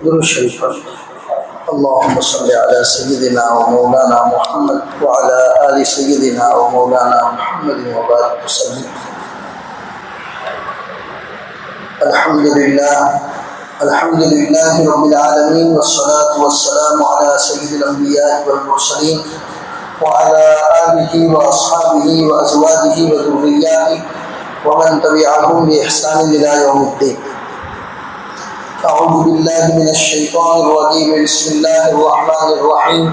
درود شریف اللهم صل على سيدنا ومولانا محمد وعلى آل سيدنا ومولانا محمد وبارك وسلم. الحمد لله رب العالمين، والصلاة والسلام على سيد الأنبياء والمرسلين وعلى آله وأصحابه وأزواجه وذرياته ومن تبعهم بإحسان إلى يوم الدين. أعوذ بالله من الشيطان الرجيم. بسم الله الرحمن الرحيم.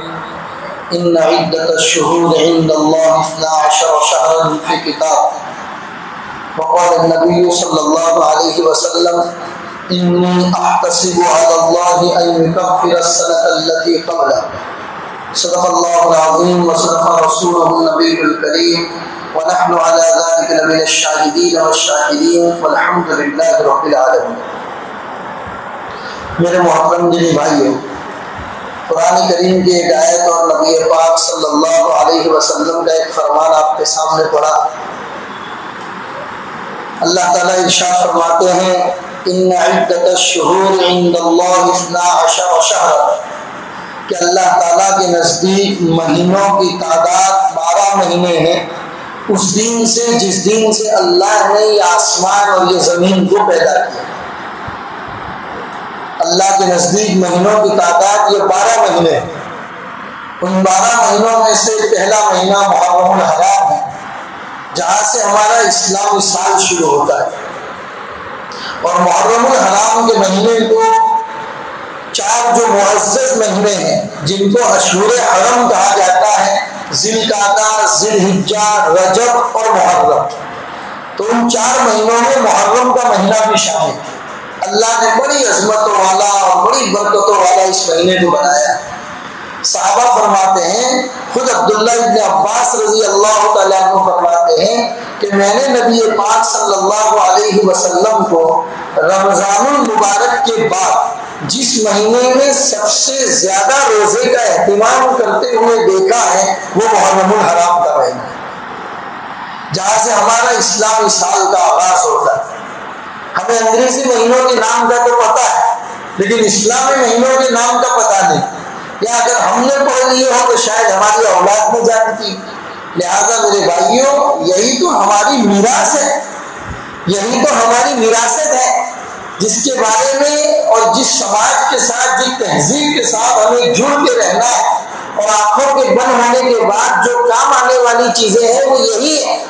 إن عدة الشهور عند الله 12 شهرا في كتاب. وقال النبي صلى الله عليه وسلم إني أحتسب على الله أن يكفر السنة التي قبله. صدق الله العظيم وصدق رسوله النبي الكريم، ونحن على ذلك لمن الشاهدين والشاكرين، والحمد لله رب العالمين. میرے محترم دینی بھائیو، قرآن کریم کی ایک آیت اور نبی پاک صلی اللہ علیہ وسلم کا ایک فرمان آپ کے سامنے پڑا. اللہ تعالیٰ ارشاد فرماتے ہیں ان عدت الشہور عند اللہ 12 شہرا، کہ اللہ تعالیٰ کے نزدیک مہینوں کی تعداد 12 مہینے ہیں، اس دن سے جس دن سے اللہ نے یہ آسمان اور یہ زمین کو پیدا کیا. اللہ کے نزدیک مہینوں کی تعداد یہ 12 مہینے ہیں. ان 12 مہینوں میں سے پہلا مہینہ محرم الحرام ہے، جہاں سے ہمارا اسلامی سال شروع ہوتا ہے. اور محرم الحرام کے مہینے کو 4 جو معزز مہینے ہیں جن کو اشہر حرم کہا جاتا ہے، ذی القعدہ، ذی الحجہ، رجب اور محرم، تو ان 4 مہینوں میں محرم کا مہینہ بھی شامل ہے. اللہ نے بڑی عظمتوں والا اور بڑی برکتوں والا اس مہینے کو بنایا. صحابہ فرماتے ہیں، خود عبداللہ ابن عباس رضی اللہ تعالیٰ عنہ فرماتے ہیں کہ میں نے نبی پاک صلی اللہ علیہ وسلم کو رمضان المبارک کے بعد جس مہینے میں سب سے زیادہ روزے کا اہتمام کرتے ہوئے دیکھا ہے وہ محرم الحرام کا مہینہ ہے، جہاں سے ہمارا اسلامی سال کا آغاز ہوتا ہے. ہمیں انگریزی مہینوں کے نام کا تو پتہ ہے، لیکن اسلامی مہینوں کے نام کا پتہ نہیں، یا اگر ہم نے پڑھ لیے ہو تو شاید ہماری اولاد نہیں جانتی. لہذا میرے بھائیوں، یہی تو ہماری میراث ہے، یہی تو ہماری وراثت ہے، جس کے بارے میں اور جس سماج کے ساتھ، جس تہذیب کے ساتھ ہمیں جڑ کے رہنا ہے، اور آنکھوں کے بند ہونے کے بعد جو کام آنے والی چیزیں ہیں وہ یہی ہے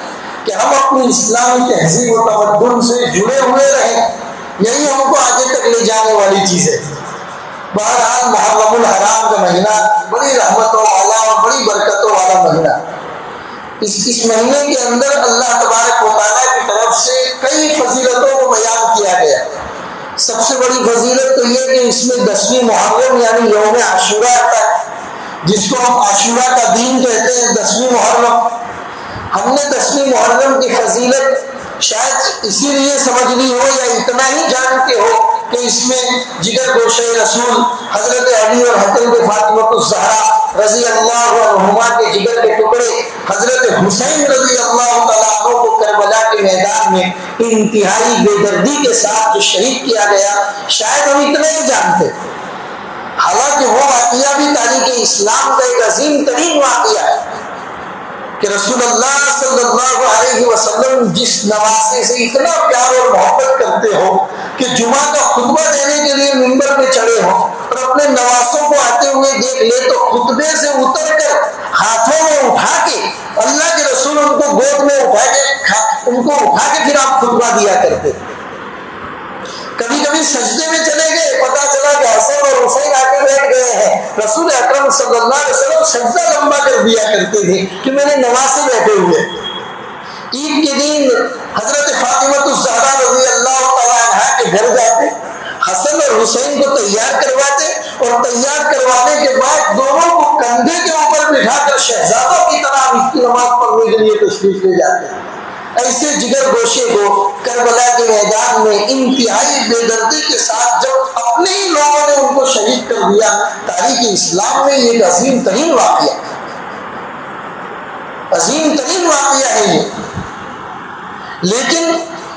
کہ ہم اپنی اسلامی تہذیب و تمدن سے جڑے ہوئے رہیں. یہی ہم کو آگے تک لے جانے والی چیز ہے. بہرحال محرم الحرام کا مہینہ بڑی رحمتوں والا اور بڑی برکتوں والا مہینہ. اس مہینے کے اندر اللہ تبارک و تعالیٰ کی طرف سے کئی فضیلتوں کو بیان کیا گیا. سب سے بڑی فضیلت تو یہ کہ اس میں 10ویں محرم یعنی یوم عاشورہ آتا ہے، جس کو ہم عاشورہ کا دین کہتے ہیں، 10ویں محرم. ہم نے 10ویں محرم کی فضیلت شاید اسی لیے سمجھ لی ہو یا اتنا ہی جانتے ہو کہ اس میں جگر گوشہ رسول حضرت علی اور حضرت فاطمہ الزہرا رضی اللہ عنہما کے جگر کے ٹکڑے حضرت حسین رضی اللہ تعالیٰ عنہ کو کربلا کے میدان میں انتہائی بے دردی کے ساتھ جو شہید کیا گیا، شاید ہم اتنا ہی جانتے. حالانکہ وہ واقعہ بھی تاریخ اسلام کا ایک عظیم ترین واقعہ ہے کہ رسول اللہ صلی اللہ علیہ وسلم جس نواسے سے اتنا پیار اور محبت کرتے ہو کہ جمعہ کا خطبہ دینے کے لیے منبر پہ چڑھے ہو اور اپنے نواسوں کو آتے ہوئے دیکھ لے تو خطبے سے اتر کر ہاتھوں میں اٹھا کے اللہ کے رسول ان کو گود میں اٹھا کے پھر آپ خطبہ دیا کرتے. کبھی کبھی سجدے میں چلے گئے، پتا چلا کہ حسن اور حسین آ کے بیٹھ گئے ہیں، رسول اکرم صلی اللہ علیہ وسلم سجدہ لمبا کر دیا کرتے تھے کہ میرے نواسے بیٹھے ہوئے. عید کے دن حضرت فاطمہ الزہرا رضی اللہ تعالیٰ عنہا کے گھر جاتے، حسن اور حسین کو تیار کرواتے، اور تیار کروانے کے بعد دونوں کو کندھے کے اوپر بٹھا کر شہزادوں کی طرح عید کی نماز پڑھنے کے لیے تشریف لے جاتے. ایسے جگر گوشے کو کربلا کے میدان میں انتہائی بے دردی کے ساتھ جب اپنے ہی لوگوں نے ان کو شہید کر دیا، تاریخ اسلام میں یہ ایک عظیم ترین واقعہ ہے یہ. لیکن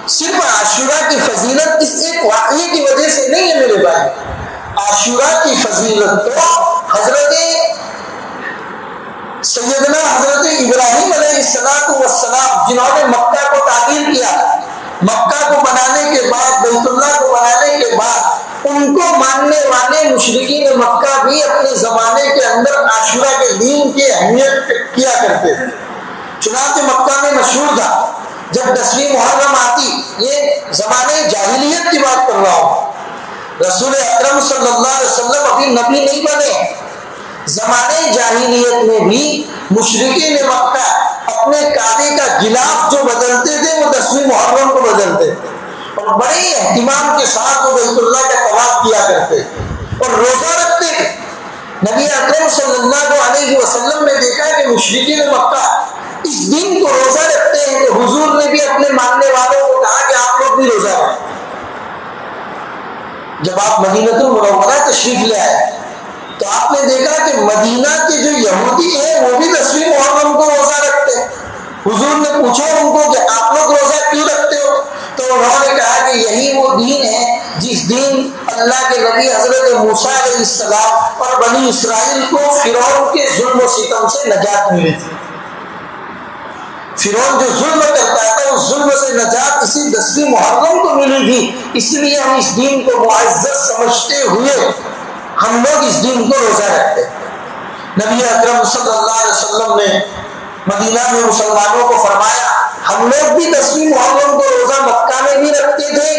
صرف عاشورہ کی فضیلت اس ایک واقعے کی وجہ سے نہیں ہے میرے بھائی. عاشورہ کی فضیلت تو حضرت سیدنا حضرت ابراہیم علیہ السلام جنہوں نے مکہ کو تعمیر کیا، مکہ کو بنانے کے بعد، بیت اللہ کو بنانے کے بعد، ان کو ماننے والے مشرکین مکہ بھی اپنے زمانے کے اندر عاشورہ کے دن کی اہمیت کیا کرتے تھے۔ چنانچہ مکہ میں مشہور تھا جب 10ویں محرم آتی، یہ زمانے جاہلیت کی بات کر رہا ہوں، رسول اکرم صلی اللہ علیہ وسلم ابھی نبی نہیں بنے، زمانے جاہلیت میں بھی مشرکین مکہ اپنے کعبے کا غلاف جو بدلتے تھے وہ 10ویں محرم کو بدلتے تھے، اور بڑے اہتمام کے ساتھ وہ بیت اللہ کا طواف کیا کرتے اور روزہ رکھتے تھے۔ نبی اکرم صلی اللہ علیہ وسلم نے دیکھا کہ مشرکین مکہ اس دن کو روزہ رکھتے ہیں، تو حضور نے بھی اپنے ماننے والوں کو کہا کہ آپ لوگ بھی روزہ رکھیں۔ جب آپ مدینہ المنورہ تشریف لے آئے تو آپ نے دیکھا کہ مدینہ کے جو یہودی ہیں وہ بھی 10ویں محرم کو روزہ رکھتے ہیں۔ حضور نے پوچھا ان کو کہ آپ لوگ روزہ کیوں رکھتے ہو؟ تو انہوں نے کہا کہ یہی وہ دین ہے جس دن اللہ کے نبی حضرت موسیٰ علیہ السلام اور بنی اسرائیل کو فرعون کے ظلم و ستم سے نجات ملی تھی۔ فرعون جو ظلم کرتا تھا اس ظلم سے نجات اسی 10ویں محرم کو ملی تھی، اس لیے ہم اس دین کو معزز سمجھتے ہوئے ہم لوگ اس دن کو روزہ رکھتے ہیں۔ نبی اکرم صلی اللہ علیہ وسلم نے مدینہ میں مسلمانوں کو فرمایا ہم لوگ بھی 10ویں محرم کو روزہ مکہ میں بھی رکھتے تھے،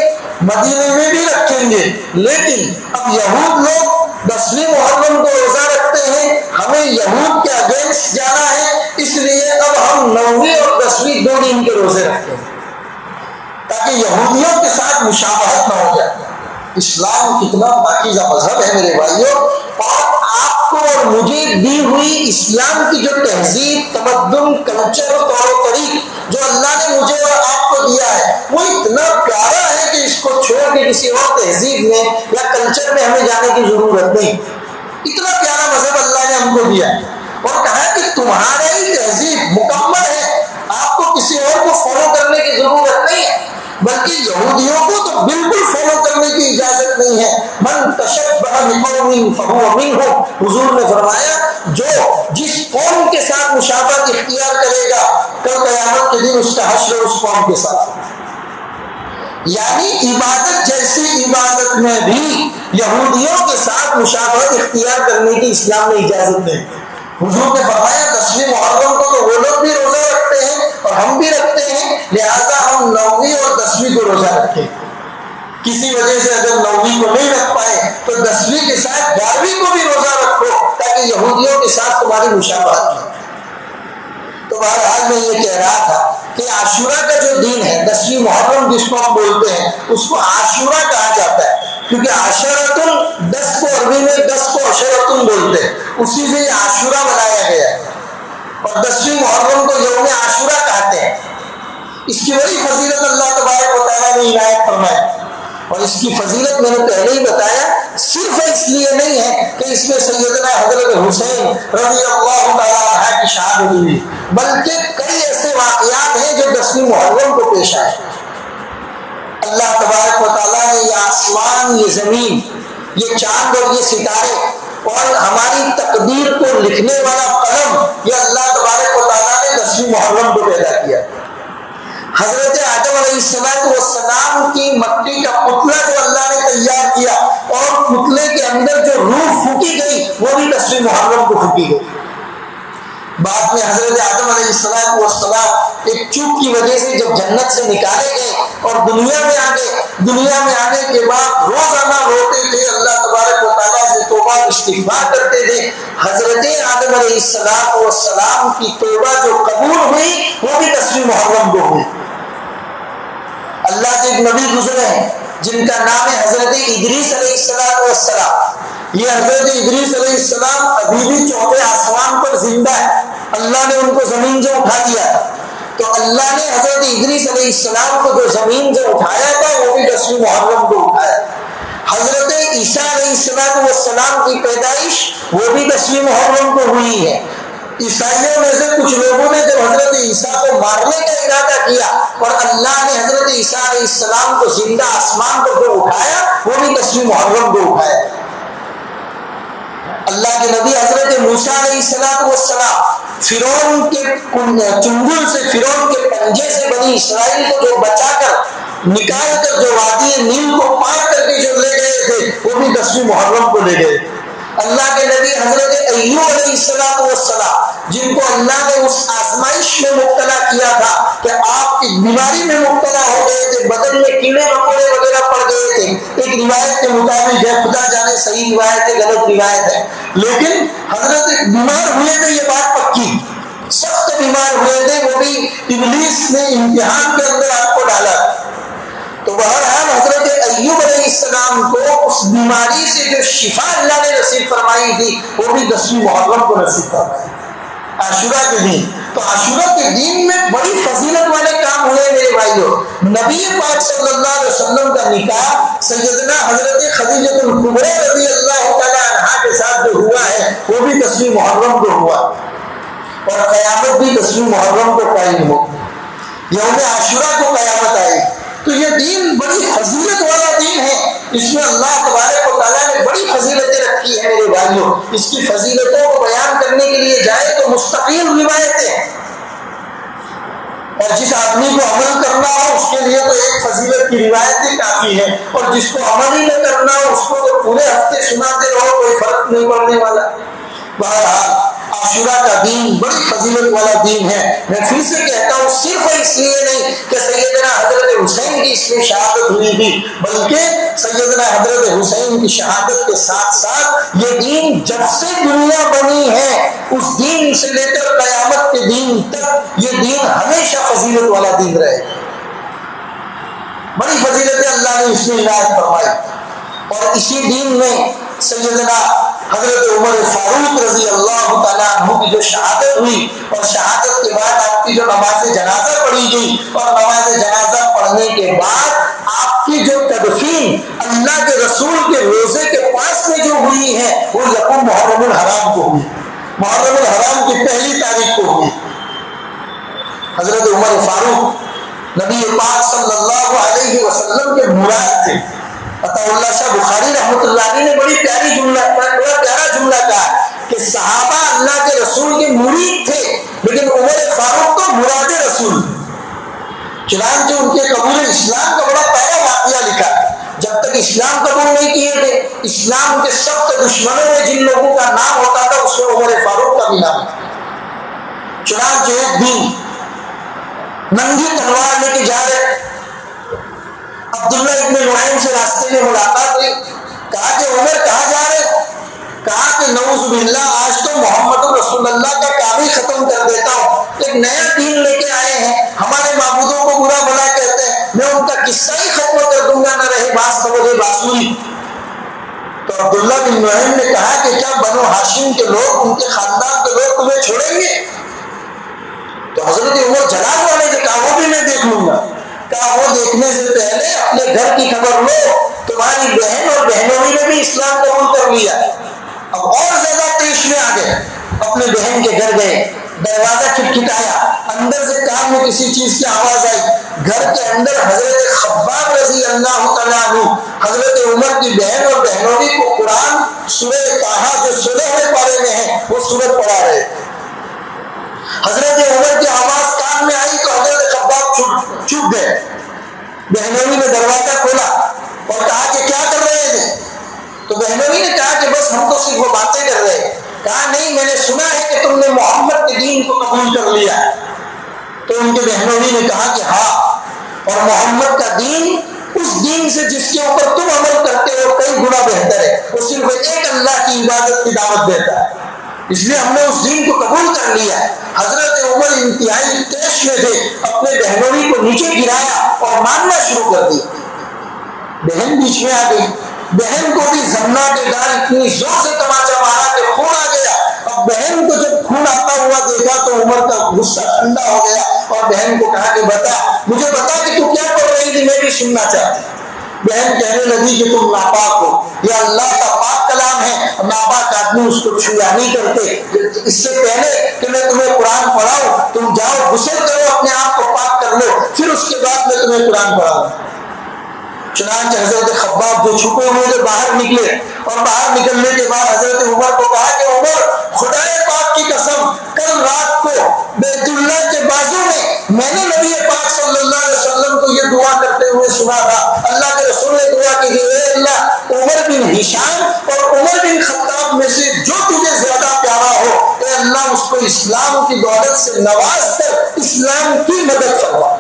مدینہ میں بھی رکھیں گے، لیکن اب یہود لوگ 10ویں محرم کو روزہ رکھتے ہیں، ہمیں یہود کے اگینسٹ جانا ہے، اس لیے اب ہم 9ویں اور 10ویں 2 دن کے روزے رکھتے ہیں تاکہ یہودیوں کے ساتھ مشابہت نہ ہو جائے۔ اسلام کتنا پاکیزہ مذہب ہے میرے بھائیوں، اور آپ کو اور مجھے دی ہوئی اسلام کی جو تہذیب، تمدن، کلچر اور طور و طریق جو اللہ نے مجھے اور آپ کو دیا ہے وہ اتنا پیارا ہے کہ اس کو چھوڑ کے کسی اور تہذیب میں یا کلچر میں ہمیں جانے کی ضرورت نہیں۔ اتنا پیارا مذہب اللہ نے ہم کو دیا ہے اور کہا کہ تمہارا ہی تہذیب مکمل ہے، آپ کو کسی اور کو فالو کرنے کی ضرورت نہیں ہے، بلکہ یہودیوں کو تو بالکل فالو کرنے کی اجازت نہیں ہے۔ من تشبہ بقوم فہو منہم، حضور نے فرمایا جو جس قوم کے ساتھ مشابہت اختیار کرے گا کل قیامت کے دن اس کا حشر اس قوم کے ساتھ، یعنی عبادت جیسی عبادت میں بھی یہودیوں کے ساتھ مشابہت اختیار کرنے کی اسلام میں اجازت نہیں۔ حضور نے فرمایا 10ویں محرم کو تو وہ لوگ بھی روزہ رکھتے ہیں اور ہم بھی رکھتے ہیں، لہذا ہم 9ویں اور 10ویں کو روزہ رکھیں۔ کسی وجہ سے اگر 9ویں کو نہیں رکھ پائے تو 10ویں کے ساتھ 11ویں کو بھی روزہ رکھو تاکہ یہودیوں کے ساتھ تمہاری مشابہت ہو۔ تو بہرحال میں یہ کہہ رہا تھا کہ عاشورہ کا جو دن ہے 10ویں محرم جس کو ہم بولتے ہیں اس کو عاشورہ کہا جاتا ہے، کیونکہ عشرۃ 10 کو عربی میں 10 کو عشرۃ بولتے ہیں، اسی سے یہ عاشورہ بنایا گیا ہے اور 10ویں محرم کو یوم عاشورہ کہتے ہیں۔ اس کی بڑی فضیلت اللہ تبارک و تعالیٰ نے عنایت فرمائی، اور اس کی فضیلت میں نے پہلے ہی بتایا صرف اس لیے نہیں ہے کہ اس میں سیدنا حضرت حسین رضی اللہ تعالیٰ عنہ کی شہادت ہوئی، بلکہ کئی ایسے واقعات ہیں جو 10ویں محرم کو پیش آئے۔ اللہ تبارک و تعالیٰ نے یہ آسمان، یہ زمین، یہ چاند اور یہ ستارے اور ہماری تقدیر کو لکھنے والا قلم، یہ اللہ تبارک و تعالیٰ نے 10ویں محرم کو پیدا کیا۔ حضرت آدم علیہ السلام کی مٹی کا پتلا جو اللہ نے تیار کیا اور پتلے کے اندر جو روح پھونکی گئی وہ بھی 10ویں محرم کو پھونکی گئی۔ بعد میں حضرت آدم علیہ السلام ایک چوک کی وجہ سے جب جنت سے نکالے گئے اور دنیا میں آ گئے، دنیا میں آنے کے بعد روزانہ روتے تھے، اللہ تبارک و تعالیٰ سے توبہ استغفار کرتے تھے۔ حضرت آدم علیہ السلام کی توبہ جو قبول ہوئی وہ بھی 10ویں محرم کو ہوئی۔ اللہ کے ایک نبی گزرے ہیں جن کا نام ہے حضرت ادریس علیہ السلام۔ یہ حضرت ادریس علیہ السلام ابھی بھی چوتھے آسمان پر زندہ ہے، اللہ نے ان کو زمین سے اٹھا دیا، تو اللہ نے حضرت ادریس علیہ السلام کو جو زمین سے اٹھایا تھا وہ بھی 10ویں محرم کو اٹھایا۔ حضرت عیسیٰ علیہ السلام کی پیدائش وہ بھی 10ویں محرم کو ہوئی ہے۔ عیسائیوں میں سے کچھ لوگوں نے جب حضرت عیسیٰ کو مارنے کا ارادہ کیا اور اللہ نے حضرت عیسیٰ علیہ السلام کو زندہ آسمان پر جو اٹھایا وہ بھی 10ویں محرم کو اٹھایا۔ اللہ کے نبی حضرت موسیٰ علیہ السلام فرعون کے چنگل سے، فرعون کے پنجے سے بنی اسرائیل کو جو بچا کر نکال کر جو وادی نیل کو پار کر کے جو لے گئے تھے، وہ بھی 10ویں محرم کو لے گئے۔ اللہ کے نبی حضرت ایوب علیہ السلام جن کو اللہ نے اس آزمائش میں مبتلا کیا تھا کہ آپ ایک بیماری میں مبتلا ہو گئے تھے، بدن میں کیڑے مکوڑے وغیرہ پڑ گئے تھے، ایک روایت کے مطابق ہے، خدا جانے صحیح روایت ہے غلط روایت ہے، لیکن حضرت بیمار ہوئے تھے، یہ بات پکی، سخت بیمار ہوئے تھے، وہ بھی ابلیس نے امتحان کے اندر آپ کو ڈالا۔ تو بہرحال حضرت ایوب علیہ السلام کو اس بیماری سے جو شفا اللہ نے نصیب فرمائی تھی، وہ بھی 10ویں محرم کو نصیب فرمائی، عاشورہ کے دن۔ تو عاشورہ کے دن میں بڑی فضیلت والے کام ہوئے میرے بھائیوں۔ نبی پاک صلی اللہ علیہ وسلم کا نکاح سیدنا حضرت خدیجہ الکبریٰ رضی اللہ تعالیٰ عنہا کے ساتھ جو ہوا ہے، وہ بھی 10ویں محرم کو ہوا، اور قیامت بھی 10ویں محرم کو قائم ہو، یوم عاشورہ کو قیامت آئے۔ تو یہ دین بڑی فضیلت والا دین ہے، اس میں اللہ تبارک و تعالیٰ نے بڑی فضیلتیں رکھی ہیں میرے بھائیوں۔ اس کی فضیلتوں کو بیان کرنے کے لیے جائے تو مستقل روایتیں ہیں، اور جس آدمی کو عمل کرنا ہو اس کے لیے تو ایک فضیلت کی روایتیں کافی ہے، اور جس کو عمل ہی نہ کرنا ہو اس کو تو پورے ہفتے سناتے رہو، کوئی فرق نہیں پڑنے والا۔ بہرحال عاشورہ کا دین بڑی فضیلت والا دین ہے۔ میں پھر سے کہتا ہوں، صرف اس لیے نہیں کہ سیدنا حضرت حسین کی اس میں شہادت ہوئی تھی، بلکہ سیدنا حضرت حسین کی شہادت کے ساتھ ساتھ یہ دین جب سے دنیا بنی ہے اس دین سے لے کر قیامت کے دین تک یہ دین ہمیشہ فضیلت والا دین رہے۔ بڑی فضیلتیں اللہ نے اس میں عنایت فرمائی، اور اسی دین میں سیدنا حضرت عمر فاروق رضی اللہ تعالیٰ عنہ کی جو شہادت ہوئی، اور شہادت کے بعد آپ کی جو نماز جنازہ پڑھی گئی، اور نماز جنازہ پڑھنے کے بعد آپ کی جو تدفین اللہ کے رسول کے روزے کے پاس میں جو ہوئی ہے، وہ یکم محرم الحرام کو ہوئی، محرم الحرام کی 1 تاریخ کو ہوئی۔ حضرت عمر فاروق نبی پاک صلی اللہ علیہ وسلم کے مراد تھے۔ عطا اللہ شاہ بخاری رحمۃ اللہ علیہ نے بڑا پیارا جملہ کہا کہ صحابہ اللہ کے رسول کے مرید تھے، لیکن عمر فاروق تو مراد رسول۔ چنانچہ ان کے قبول اسلام کا بڑا پیارا واقعہ لکھا۔ جب تک اسلام قبول نہیں کیے تھے، اسلام کے سخت دشمنوں میں جن لوگوں کا نام ہوتا تھا اس میں عمر فاروق کا بھی نام تھا۔ چنانچہ ایک دن ننگی تلوار لے کے جا رہے عبداللہ ابن نعیم سے راستے میں ملاقات ہوئی، کہا کہ عمر کہاں جا رہے؟ کہا کہ نعوذ باللہ آج تو محمد رسول اللہ کا کام ہی ختم کر دیتا ہوں، ایک نیا دین لے کے آئے ہیں، ہمارے معبودوں کو برا بھلا کہتے ہیں، میں ان کا قصہ ہی ختم کر دوں گا، نہ رہے باس خبر باسوری۔ تو عبداللہ بن نعیم نے کہا کہ کیا بنو ہاشم کے لوگ، ان کے خاندان کے لوگ تمہیں چھوڑیں گے؟ تو حضرت عمر جلال والے نے کہا وہ بھی میں دیکھ لوں گا۔ کہا وہ دیکھنے سے پہلے اپنے گھر کی خبر لو، تمہاری بہن اور بہنوئی نے بھی اسلام قبول کر لیا۔ اب اور زیادہ تیش میں آ گئے، اپنے بہن کے گھر گئے، دروازہ کھٹکھٹایا، اندر سے کان میں کسی چیز کی آواز آئی، گھر کے اندر حضرت خباب رضی اللہ تعالیٰ عنہ حضرت عمر کی بہن اور بہنوئی کو قرآن سورہ طٰہٰ جو 16ویں پارے میں ہے وہ سورت پڑھا رہے۔ حضرت عمر کی آواز کان میں آئی تو حضرت خباب چھپ گئے۔ بہنوئی نے دروازہ کھولا اور کہا کہ کیا کر رہے تھے؟ تو بہنوئی نے کہا کہ بس ہم تو صرف وہ باتیں کر رہے ہیں۔ کہا نہیں، میں نے سنا ہے کہ تم نے محمد کے دین کو قبول کر لیا ہے۔ تو ان کے بہنوئی نے کہا کہ ہاں، اور محمد کا دین اس دین سے جس کے اوپر تم عمل کرتے ہو کئی گنا بہتر ہے، وہ صرف ایک اللہ کی عبادت کی دعوت دیتا ہے، اس لیے ہم نے اس دین کو قبول کر لیا ہے۔ حضرت عمر انتہائی تیش میں تھے، اپنے بہنوئی کو نیچے گرایا اور مارنا شروع کر دیا۔ بہن بیچ میں آ گئی، بہن کو بھی زمنا کے ڈال اتنی زور سے تماچا مارا کہ خون آ گیا۔ اب بہن کو جب خون آتا ہوا دیکھا تو عمر کا غصہ ٹھنڈا ہو گیا اور بہن کو کہا کہ مجھے بتا کہ تو کیا پڑھ رہی تھی، میں بھی سننا چاہتی۔ بہن کہنے لگی کہ تم ناپاک ہو، یہ اللہ کا پاک کلام ہے، ناپاک آدمی اس کو چھویا نہیں کرتے۔ اس سے پہلے کہ میں تمہیں قرآن پڑھاؤں تم جاؤ غسل کرو، اپنے آپ کو پاک کر لو، پھر اس کے بعد میں تمہیں قرآن پڑھاؤں۔ چنانچہ حضرت خباب جو چھپے ہوئے تھے باہر نکلے، اور باہر نکلنے کے بعد حضرت عمر کو کہا کہ عمر، خدائے پاک کی قسم، کل رات کو بیت اللہ کے بازو میں نے نبی پاک صلی اللہ علیہ وسلم کو یہ دعا کرتے ہوئے سنا تھا۔ اللہ کے رسول نے دعا کی کہ اے اللہ، عمر بن ہشام اور عمر بن خطاب میں سے جو تجھے زیادہ پیارا ہو، اے اللہ اس کو اسلام کی دولت سے نواز کر اسلام کی مدد فرما۔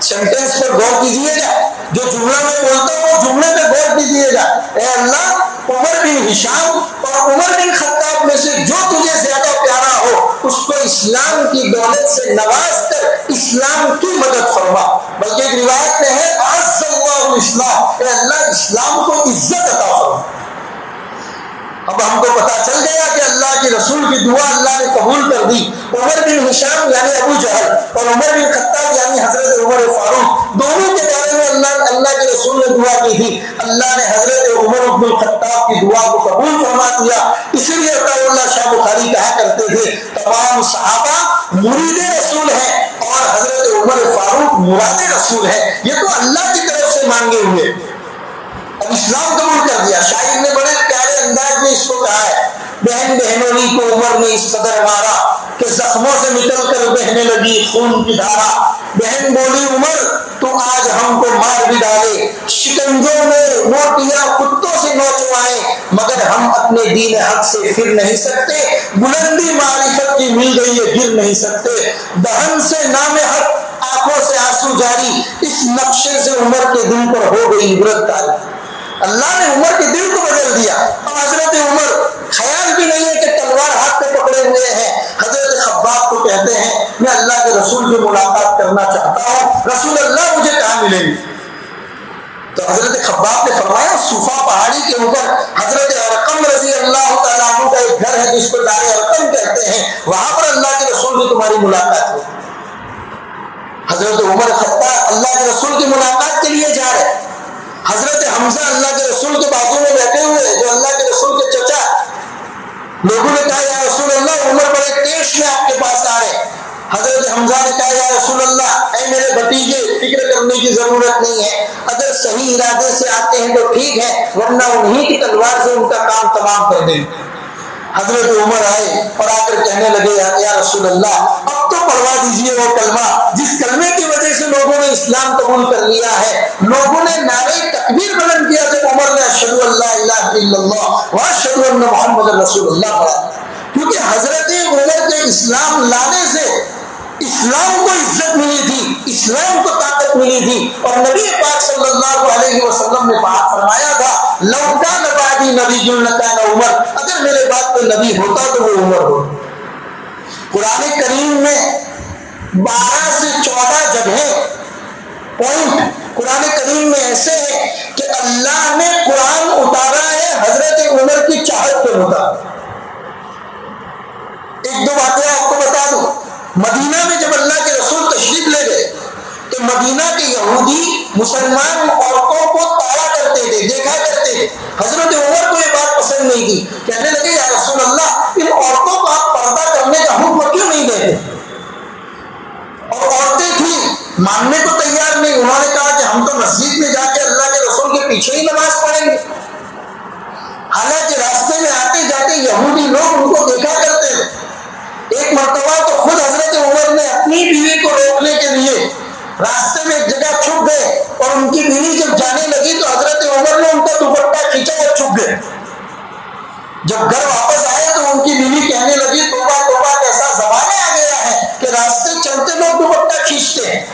سینٹینس پر غور کیجیے گا، جو جملہ میں بولتا ہوں وہ جملے پہ غور کیجیے گا۔ اے اللہ، عمر بن ہشام اور عمر بن خطاب میں سے جو تجھے زیادہ پیارا ہو، اس کو اسلام کی دولت سے نواز کر اسلام کی مدد فرما۔ بلکہ ایک روایت میں ہے عز اللہ الاسلام، اے اللہ اسلام کو عزت عطا فرما۔ اب ہم کو پتا چل گیا کہ اللہ کے رسول کی دعا اللہ نے قبول کر دی۔ عمر بن ہشام یعنی ابو جہل اور عمر بن خطاب یعنی حضرت عمر فاروق، دونوں کے بارے میں اللہ کے رسول نے دعا کی تھی۔ اللہ نے حضرت عمر بن الخطاب کی دعا کو قبول فرما دیا۔ اسی لیے اللہ شاہ بخاری کہا کرتے تھے تمام صحابہ مرید رسول ہیں اور حضرت عمر فاروق مراد رسول ہے، یہ تو اللہ کی طرف سے مانگے ہوئے۔ اب اسلام قبول کر دیا۔ شاعر نے بڑے پیارے انداز میں اس کو کہا ہے، بہن بہنوئی کو عمر نے اس قدر مارا کہ زخموں سے نکل کر بہنے لگی خون کی دھارا۔ بہن بولی عمر تو آج ہم کو مار بھی ڈالے، شکنجوں میں روٹیاں کتوں سے نوچوائے، مگر ہم اپنے دین حق سے پھر نہیں سکتے، بلندی معرفت کی مل گئی ہے گر نہیں سکتے۔ دہن سے نام حق، آنکھوں سے آنسو جاری، اس نقشے سے عمر کے دل پر ہو گئی عبرت تاری۔ اللہ نے عمر کے دل کو بدل دیا۔ اب حضرت عمر خیال بھی نہیں ہے کہ تلوار ہاتھ میں پکڑے ہوئے ہیں، حضرت خباب کو کہتے ہیں میں اللہ کے رسول سے ملاقات کرنا چاہتا ہوں، رسول اللہ مجھے کہاں ملیں گے؟ تو حضرت خباب نے فرمایا صوفا پہاڑی کے اوپر حضرت ارقم رضی اللہ تعالیٰ عنہ کا ایک گھر ہے جس کو دار ارقم کہتے ہیں، وہاں پر اللہ کے رسول سے تمہاری ملاقات ہو۔ حضرت عمر خطاب اللہ کے رسول کی ملاقات کے لیے جا رہے، حضرت حمزہ اللہ کے رسول کے بازو میں بیٹھے ہوئے جو اللہ کے رسول کے چچا، لوگوں نے کہا یا رسول اللہ عمر بڑے ٹیش میں آپ کے پاس آ رہے۔ حضرت حمزہ نے کہا یا رسول اللہ اے میرے بھتیجے فکر کرنے کی ضرورت نہیں ہے، اگر صحیح ارادے سے آتے ہیں تو ٹھیک ہے، ورنہ انہی کی تلوار سے ان کا کام تمام کر دیں۔ حضرت عمر آئے اور آ کر کہنے لگے یا رسول اللہ اب تو پڑھوا دیجئے وہ کلمہ جس کلمے کی وجہ سے لوگوں نے اسلام قبول کر لیا ہے۔ لوگوں نے نعرہ تکبیر بلند کیا جب عمر نے اشہد ان لا الہ الا اللہ واشہد ان محمد رسول اللہ پڑھا، کیونکہ حضرت عمر کے اسلام لانے سے اسلام کو عزت ملی تھی، اسلام کو طاقت ملی تھی، اور نبی پاک صلی اللہ علیہ وسلم نے فرمایا تھا لو کان بعدی نبی لکان عمر، اگر میرے بعد کوئی نبی ہوتا تو وہ عمر ہو۔ قرآن کریم میں 12 سے 14 جگہیں پوائنٹ قرآن کریم میں ایسے ہیں کہ اللہ نے قرآن اتارا ہے حضرت عمر کی چاہت کے مطابق۔ ایک دو باتیں آپ کو بتا دوں، مدینہ میں جب اللہ کے رسول تشریف لے گئے تو مدینہ کے یہودی مسلمان عورتوں کو تاڑا کرتے تھے، دیکھا کرتے تھے۔ حضرت عمر کو یہ بات پسند نہیں تھی، کہنے لگے یا رسول اللہ ان عورتوں کو آپ پردہ کرنے کا حکم کیوں نہیں دیتے؟ اور عورتیں تھیں ماننے کو تیار نہیں، انہوں نے کہا کہ ہم تو مسجد میں جا کے اللہ کے رسول کے پیچھے ہی نماز پڑھیں گے۔ حالانکہ راستے میں آتے جاتے یہودی لوگ ان کو دیکھا کرتے تھے۔ ایک مرتبہ تو خود حضرت عمر نے اپنی بیوی کو روکنے کے لیے راستے میں ایک جگہ چھپ گئے، اور ان کی بیوی جب جانے لگی تو حضرت عمر نے ان کا دوپٹہ کھینچا اور چھپ گئے۔ جب گھر واپس آئے تو ان کی بیوی کہنے لگی توبہ توبہ کیسا زمانہ آ گیا ہے کہ راستے چلتے لوگ دوپٹہ کھینچتے ہیں۔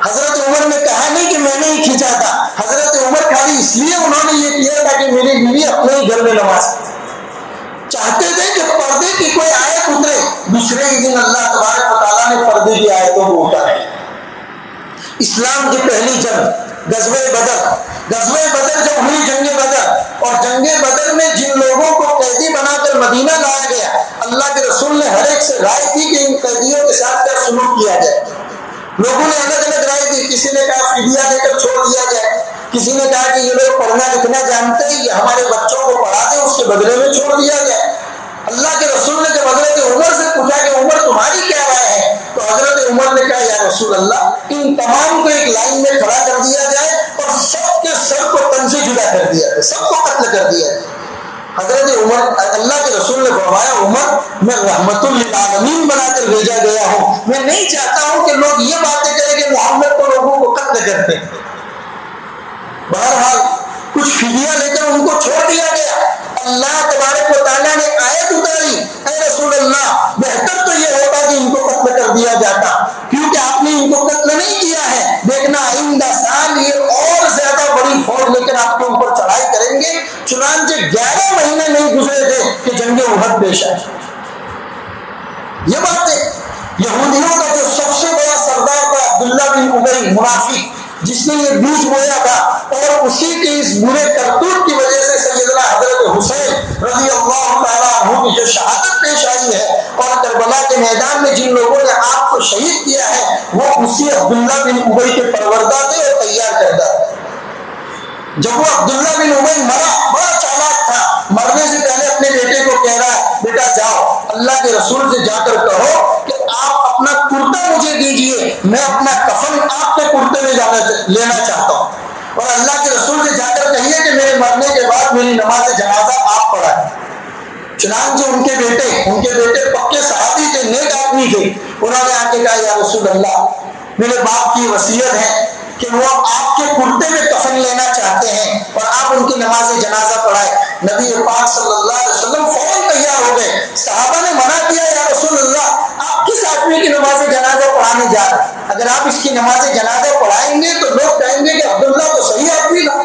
حضرت عمر نے کہا نہیں کہ میں نے ہی کھینچا تھا، حضرت عمر خالی اس لیے انہوں نے یہ کیا تھا کہ میری بیوی اپنے ہی گھر میں نماز چاہتے تھے کہ پردے کی کوئی آیت اترے، دوسرے ہی دن اللہ تبارک و تعالیٰ نے پردے کی آیتوں کو اتارے۔ اسلام کی پہلی جنگ غزوہ بدر جب ہوئی، جنگ بدر، اور جنگ بدر میں جن لوگوں کو قیدی بنا کر مدینہ لایا گیا، اللہ کے رسول نے ہر ایک سے رائے دی کہ ان قیدیوں کے ساتھ کیا سلوک کیا جائے۔ لوگوں نے الگ الگ رائے دی، کسی نے کہا فدیہ دے کر چھوڑ دیا جائے، کسی نے کہا کہ یہ لوگ پڑھنا لکھنا جانتے ہیں، یہ ہمارے بچوں کو پڑھا دیں اس کے بدلے میں چھوڑ دیا جائے۔ اللہ کے رسول نے جب حضرت عمر سے پوچھا کہ عمر تمہاری کیا رائے ہے، تو حضرت عمر نے کہا یا رسول اللہ ان تمام کو ایک لائن میں کھڑا کر دیا جائے اور سب کے سر کو تن سے جدا کر دیا گیا، سب کو قتل کر دیا گیا۔ حضرت عمر، اللہ کے رسول نے فرمایا عمر میں رحمت للعالمین بنا کر بھیجا گیا ہوں، میں نہیں چاہتا ہوں کہ لوگ یہ باتیں کریں کہ محمد تو لوگوں کو قتل کرتے ہیں۔ بہرحال کچھ فدیہ لے کر ان کو چھوڑ دیا گیا۔ اللہ تبارک و تعالیٰ نے آیت اتاری، اے رسول اللہ بہتر تو یہ ہوتا کہ ان کو قتل کر دیا جاتا، کیونکہ آپ نے ان کو قتل نہیں کیا ہے، دیکھنا آئندہ سال یہ اور زیادہ بڑی فوج لے کر آپ کے اوپر چڑھائی کریں گے۔ چنانچہ 11 مہینے نہیں گزرے تھے کہ جنگ احد پیش آئی۔ یہ باتیں یہودیوں کا جو سب سے بڑا سردار تھا عبداللہ بن ابی منافق، جس نے یہ بیج بویا تھا، اور اسی کے اس برے کرتوت کی وجہ سے سیدنا حضرت حسین رضی اللہ تعالیٰ عنہ کی جو شہادت پیش آئی ہے، اور کربلا کے میدان میں جن لوگوں نے آپ کو شہید کیا ہے وہ اسی عبداللہ بن ابی کے پروردہ تھے اور تیار کردہ تھے۔ جب وہ عبداللہ بن ابی مرا، بڑا چالاک تھا، مرنے سے پہلے اپنے بیٹے کو کہہ رہا ہے بیٹا جاؤ اللہ کے رسول سے جا کر کہو کہ آپ اپنا کرتا مجھے دیجئے، میں اپنا کفن آپ کے کرتے میں لینا چاہتا ہوں، اور اللہ کے رسول سے جا کر کہیے کہ میرے مرنے کے بعد میری نماز جنازہ آپ پڑھائیں۔ چنانچہ ان کے بیٹے پکے صحابی تھے، نیک آدمی تھے، انہوں نے آ کے کہا یا رسول اللہ میرے باپ کی وصیت ہے کہ وہ آپ کے کرتے میں کفن لینا چاہتے ہیں اور آپ ان کی نماز جنازہ پڑھائیں۔ نبی پاک صلی اللہ علیہ وسلم فوراً تیار ہو گئے۔ صحابہ نے منع کیا یا رسول اللہ آپ کس آدمی کی نماز جنازہ پڑھانے جا رہے ہیں؟ اگر آپ اس کی نماز جنازہ پڑھائیں گے تو لوگ کہیں گے کہ عبداللہ تو صحیح آدمی تھا۔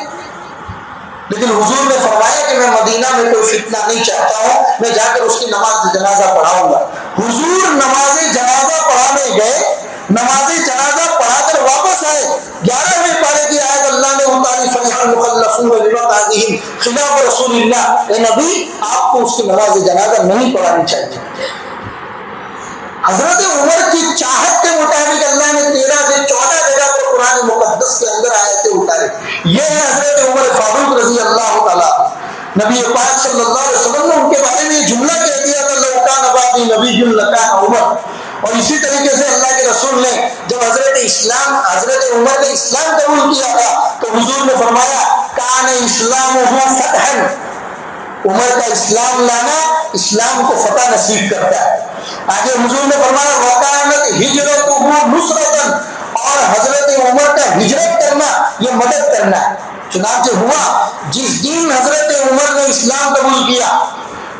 لیکن حضور نے فرمایا کہ میں مدینہ میں کوئی فتنہ نہیں چاہتا ہوں، میں جا کر اس کی نماز جنازہ پڑھاؤں گا۔ حضور نماز جنازہ پڑھانے گئے، نماز جنازہ پڑھا کر واپس آئے، 11ویں پارے کی آیت اللہ نے اتاری فرح المخلفون بمقعدہم خلاف رسول اللہ، اے نبی آپ کو اس کی نماز جنازہ نہیں پڑھانی چاہیے۔ حضرت عمر کی چاہت کے مطابق اللہ نے 13 سے 14 جگہ پر قرآن مقدس کے اندر آیتیں اتاری۔ یہ ہے حضرت عمر فاروق رضی اللہ تعالیٰ۔ نبی پاک صلی اللہ علیہ وسلم نے ان کے بارے میں یہ جملہ کہہ دیا تھا لو کان بعدی نبی لکان عمر، اور اسی طریقے سے اللہ کے رسول نے جب حضرت عمر نے اسلام قبول کیا تھا تو حضور نے فرمایا کان اسلامہ فتحا، عمر کا اسلام لانا اسلام کو فتح نصیب کرتا ہے۔ آگے حضور نے فرمایا وکانت ہجرتہ نصرتا، اور حضرت عمر کا ہجرت کرنا یہ مدد کرنا ہے۔ چنانچہ ہوا جس دن حضرت عمر نے اسلام قبول کیا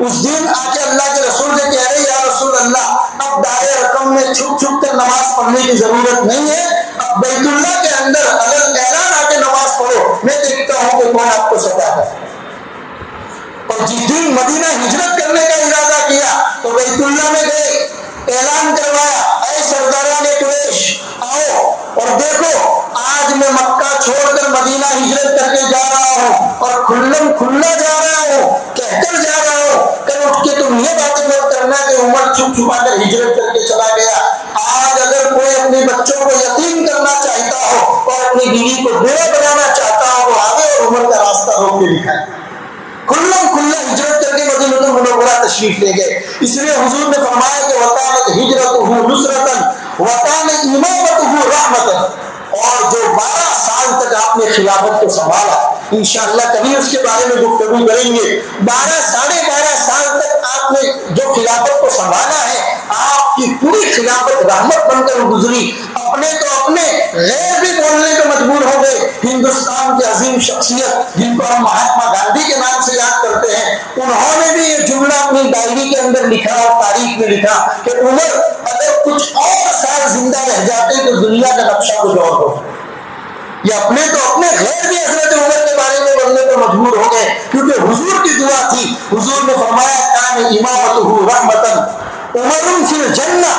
اس دن آ کے اللہ کے رسول سے کہہ رہے یا رسول اللہ اب دار رقم میں چھپ کر نماز پڑھنے کی ضرورت نہیں ہے، اب بیت اللہ کے اندر اعلان آ کے نماز پڑھو، میں دیکھتا ہوں کہ کون آپ کو ستا ہے۔ اور جس دن مدینہ ہجرت کرنے کا ارادہ کیا تو بیت اللہ میں گئے، اعلان کروایا اے سرداران قریش آؤ اور دیکھو آج میں مکہ چھوڑ کر مدینہ ہجرت کر کے جا رہا ہوں اور کھلا جا رہا ہوں، کہہ کر جا رہا ہوں، کل اٹھ کے تم یہ باتیں مت کرنا کہ عمر چھپا کر ہجرت کر کے چلا گیا۔ آج اگر کوئی اپنے بچوں کو یتیم کرنا چاہتا ہو اور اپنی بیوی کو بیوہ بنانا چاہتا ہو وہ آگے اور عمر کا راستہ روک کے دکھائے۔ کھلا ہجرت کر کے مدینہ منورہ تشریف لے گئے۔ اس لیے حضور نے فرمایا کہ وکانت ہجرتہ نصرتا وکانت امامتہ رحمتا، اور جو 12 سال تک آپ نے خلافت کو سنبھالا، انشاءاللہ کبھی اس کے بارے میں گفتگو کریں گے، 12 سال تک آپ نے جو خلافت کو سنبھالا ہے آپ کی پوری خلافت رحمت بن کر گزری۔ اپنے تو اپنے غیر بھی بولنے کو مجبور ہو گئے۔ ہندوستان کی عظیم شخصیت جن کو ہم مہاتما گاندھی کے نام سے یاد کرتے ہیں، انہوں نے بھی یہ جملہ اپنی ڈائری کے اندر لکھا اور تاریخ میں لکھا کہ عمر اگر کچھ اور سال زندہ رہ جاتے تو دنیا کا نقشہ کچھ اور ہو۔ یہ اپنے تو اپنے غیر بھی حضرت عمر کے بارے میں بولنے پر مجبور ہو گئے کیونکہ حضور کی دعا تھی۔ حضور نے فرمایا کان امامتہ رحمتا عمر فی الجنہ،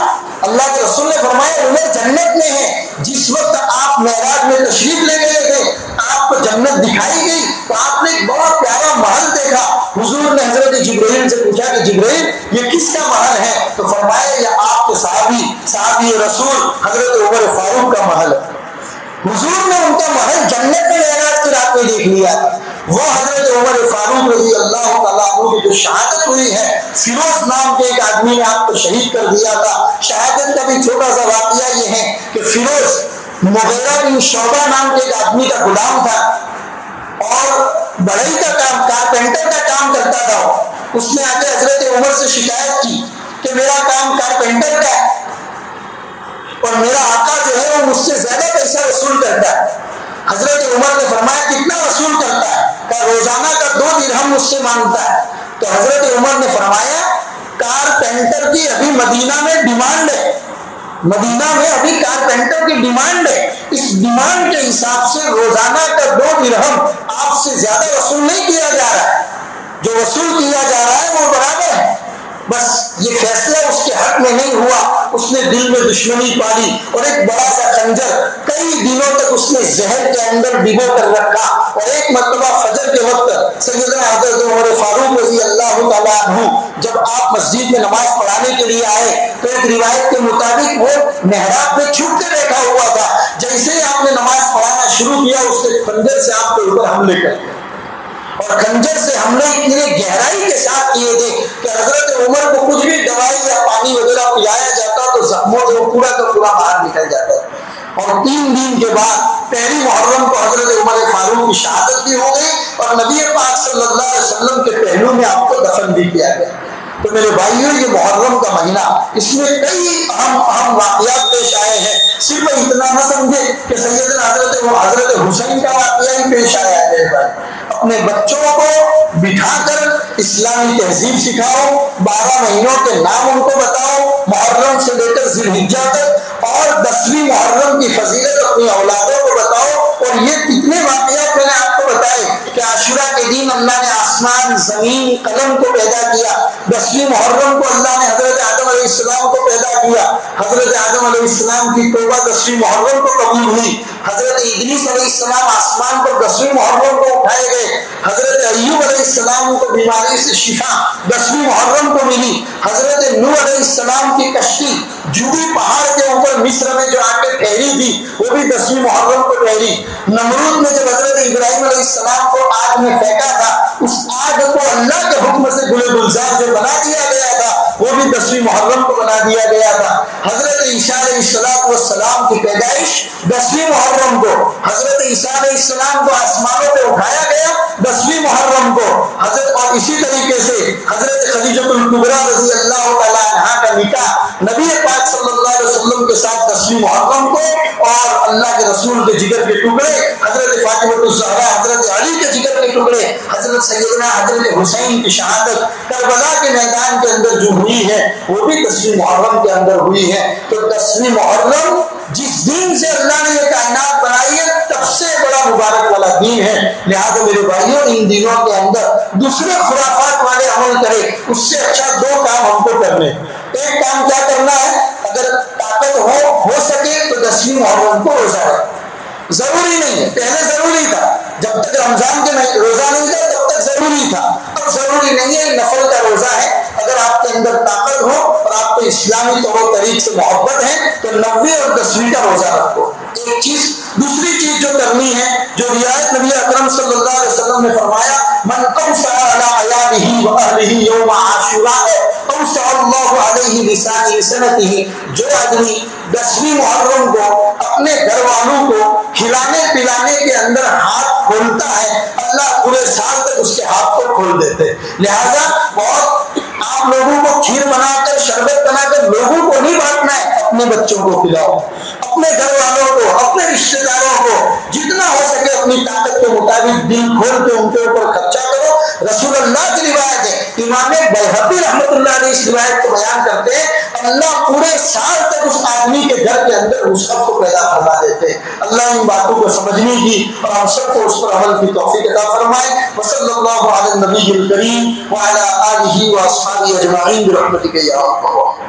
اللہ کے رسول نے فرمایا عمر جنت میں ہے۔ جس وقت آپ معراج میں تشریف لے گئے تھے آپ کو جنت دکھائی گئی تو آپ نے ایک بڑا پیارا محل دیکھا۔ حضور نے حضرت جبرائیل سے پوچھا کہ جبرائیل یہ کس کا محل ہے؟ تو فرمایا یہ آپ کے صحابی رسول حضرت عمر فاروق کا محل ہے۔ حضور نے ان کا محل جنت میں معراج کی رات میں دیکھ لیا۔ وہ حضرت عمر فاروق رضی اللہ تعالیٰ عنہ کی جو شہادت ہوئی ہے، فیروز نام کے ایک آدمی نے آپ کو شہید کر دیا تھا۔ شہادت کا بھی چھوٹا سا واقعہ یہ ہے کہ فیروز مغیرہ بن شعبہ نام کے ایک آدمی کا غلام تھا اور بڑھئی کا کام، کارپینٹر کا کام کرتا تھا. اس نے آ کے حضرت عمر سے شکایت کی کہ میرا کام کارپینٹر کا ہے اور میرا آقا جو ہے وہ مجھ سے زیادہ پیسہ وصول کرتا ہے. حضرت عمر نے فرمایا کتنا وصول کرتا ہے؟ کہ روزانہ کا 2 درہم مجھ سے مانگتا ہے. تو حضرت عمر نے فرمایا کارپینٹر کی ابھی مدینہ میں ڈیمانڈ ہے، مدینہ میں ابھی کارپینٹر کی ڈیمانڈ ہے، اس ڈیمانڈ کے حساب سے روزانہ کا 2 درہم آپ سے زیادہ وصول نہیں کیا جا رہا ہے، جو وصول کیا جا رہا ہے وہ برابر ہے. بس یہ فیصلہ اس کے حق میں نہیں ہوا. اس نے دل میں دشمنی پالی اور ایک بڑا سا خنجر کئی دنوں تک اس نے زہر کے اندر ڈبو کر رکھا. اور ایک مرتبہ فجر کے وقت سیدنا حضرت عمر فاروق رضی اللہ تعالیٰ عنہ جب آپ مسجد میں نماز پڑھانے کے لیے آئے تو ایک روایت کے مطابق وہ محراب میں چھپ کے بیٹھا ہوا تھا. جیسے ہی آپ نے نماز پڑھانا شروع کیا اس نے خنجر سے آپ کے اوپر حملے کر دیا اور خنجر سے حملے اتنے گہرائی کے ساتھ کیے تھے کہ حضرت عمر کو کچھ بھی دوائی یا پانی وغیرہ پلایا جاتا تو زخموں سے وہ پورا کا پورا باہر نکل جاتا. اور 3 دن کے بعد 1 محرم کو حضرت عمر فاروق کی شہادت بھی ہو گئی اور نبی پاک صلی اللہ علیہ وسلم کے پہلو میں آپ کو دفن بھی کیا گیا. تو میرے بھائیوں یہ محرم کا مہینہ اس میں کئی اہم واقعات پیش آئے ہیں. صرف اتنا نہ سمجھے کہ سیدنا حضرت حسین کا واقعہ ہی پیش آیا ہے. میرے بھائی اپنے بچوں کو بٹھا کر اسلامی تہذیب سکھاؤ، 12 مہینوں کے نام ان کو بتاؤ، محرم سے لے کر ذی الحجہ تک، اور 10ویں محرم کی فضیلت اپنی اولادوں کو بتاؤ. اور یہ کتنے واقعات میں نے آپ کو بتائے کہ عاشورہ کے دن اللہ نے آسمان، زمین، قلم کو پیدا کیا. 10ویں محرم کو اللہ نے حضرت آدم علیہ السلام کو پیدا کیا. حضرت آدم علیہ السلام کی توبہ 10ویں محرم کو قبول ہوئی. حضرت ادریس علیہ السلام آسمان پر 10ویں محرم کو اٹھائے گئے. حضرت ایوب علیہ السلام کو بیماری سے شفا 10ویں محرم کو ملی. حضرت نوح علیہ السلام کی کشتی جوبی پہاڑ کے اوپر مصر میں جو آ کے ٹھہری تھی وہ بھی 10ویں محرم کو ٹھہری. نمرود نے جب حضرت ابراہیم علیہ السلام کو آگ میں پھینکا تھا اس آگ کو اللہ کے حکم سے گل گلزار جو بنا دیا گیا تھا وہ بھی 10ویں محرم کو بنا دیا گیا تھا. حضرت عیسیٰ علیہ السلام کی پیدائش 10ویں محرم کو، حضرت عیسیٰ علیہ السلام کو آسمانوں پہ اٹھایا گیا 10ویں محرم کو. حضرت اور اسی طریقے سے حضرت خدیجہ الکبریٰ رضی اللہ تعالیٰ عنہا کا نکاح نبی پاک صلی اللہ علیہ وسلم کے ساتھ 10ویں محرم کو، اور اللہ کے رسول کے جگر کے ٹکڑے حضرت فاطمہ الزہرا، حضرت علی کے جگر کے ٹکڑے، حضرت سیدنا حضرت حسین کی شہادت کربلا کے میدان کے اندر جو ہوئی ہے وہ بھی 10ویں محرم کے اندر ہوئی ہے. تو 10ویں محرم جس دین سے اللہ نے یہ کائنات بنائی ہے سب سے بڑا مبارک والا دین ہے. لہذا میرے بھائیوں ان دنوں کے اندر دوسرے خرافات والے عمل کرے اس سے اچھا 2 کام ہم کو کرنے. ایک کام کیا کرنا ہے، اگر طاقت ہو سکے تو 10ویں محرم کو روزہ رکھو. ضروری نہیں ہے، پہلے ضروری تھا، جب تک رمضان کے روزہ نہیں تھا تب تک ضروری تھا، اب ضروری نہیں ہے، نفل کا روزہ ہے. اگر آپ کے اندر طاقت ہو اور آپ کو اسلامی طور و طریق سے محبت ہے تو 90 اور 10ویں کا روزہ رکھو. ایک چیز. دوسری چیز جو کرنی ہے، جو رعایت نبی اکرم صلی اللہ علیہ وسلم نے فرمایا من قوسع علی عیاله واهله یوم عاشوراء قوسع اللہ علیہ لسان سنته. جو آدمی 10ویں محرم کو اپنے گھر والوں کو کھلانے پلانے کے اندر ہاتھ کھولتا ہے اللہ پورے سال تک اس کے ہاتھ کو کھول دیتے. لہذا بہت آپ لوگوں کو کھیر بنا کر شربت بنا کر لوگوں کو نہیں بانٹنا ہے، اپنے بچوں کو کھلاؤ، اپنے گھر والوں کو، اپنے رشتہ داروں کو جتنا ہو سکے اپنی طاقت کے مطابق دل کھول کے ان کے اوپر خرچہ کرو. رسول اللہ کی روایت ہے، امام بیہقی رحمۃ اللہ علیہ اس روایت کو بیان کرتے ہیں اللہ پورے سال تک اس آدمی کے گھر کے اندر رزق کو پیدا فرما دیتے. اللہ ان باتوں کو سمجھنے کی اور ہم سب کو اس پر عمل کی توفیق عطا فرمائے. وصلی اللہ علی النبی الکریم وعلی آلہ واصحابہ اجمعین برحمتک یا ارحم الراحمین.